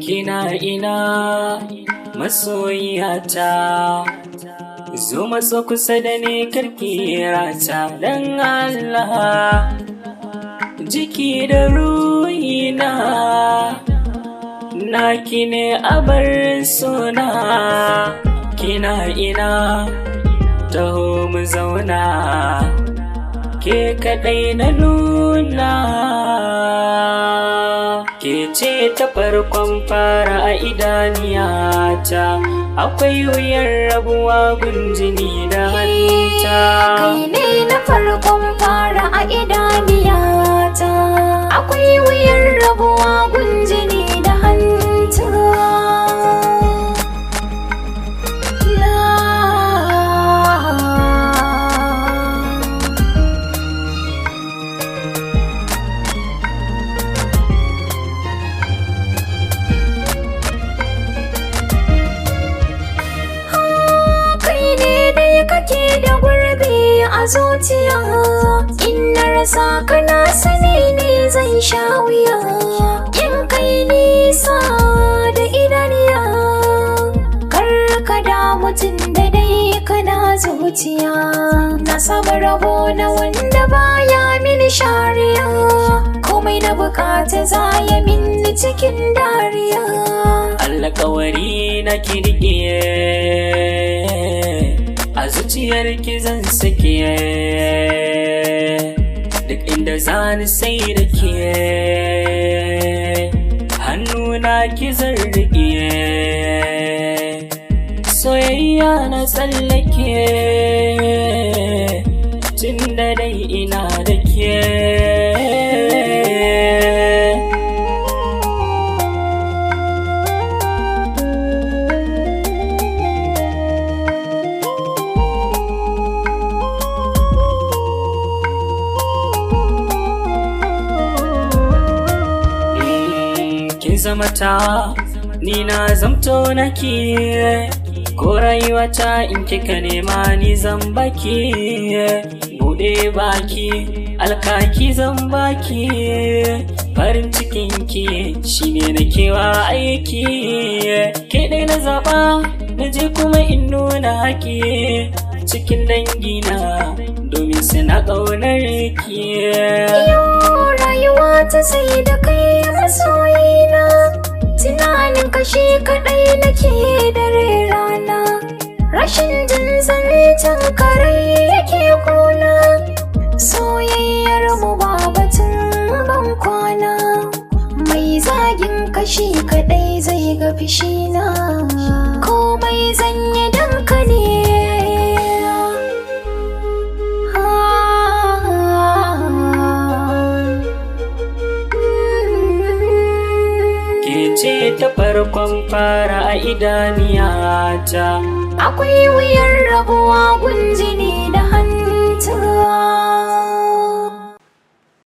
Kina ina masoyiyata, zo matso kusa da ni karki rata dan Allah. Jiki da ruhina naki ne abar suna. Kina ina taho mu zauna, ke kaɗai na nuna. Ke ce ta farkon fara a idaniyata, akwai wuyar rabuwa gunjini da hanta. Kai ne na farkon fara a idaniyata, akwai wuyar rabuwa gunjini da hanta. Kake da gurbi a zuciya, in na rasa kana sani ne zan sha wuya. In kai nisa da idaniya, kar ka damu tun da dai kana zuciya. Na samu rabo na wanda baya mini shariya, komai na bukata za ya mini cikin dariya. Alƙawari na kirkiye, a zuciyarki zan sake, duk inda zani sai da ke, hannuna ki zan riƙe. Soyayya na tsallake, tun da dai ina da ke. Zama ta ni na zamto naki, ko rayuwata in kika nema ni zan baki. Bude baki alkaki zan baki, farin cikinki shine na kewa aiki. Ke dai na zaba na je kuma in nuna haki cikin dangina, domin suna ƙaunar ki. Yau rayuwa ta sai da kai masoyina, tunanin kashi kaɗai nake dare rana. Rashin jin zancen karai yake kuna, soyayyar mu ba batun ban kwana. Mai zagin kashi kaɗai zai ga fishina, komai zan yi danka ne. Ce ta farkon fara a idaniyata, akwai wuyar rabuwa gunjini da hanta.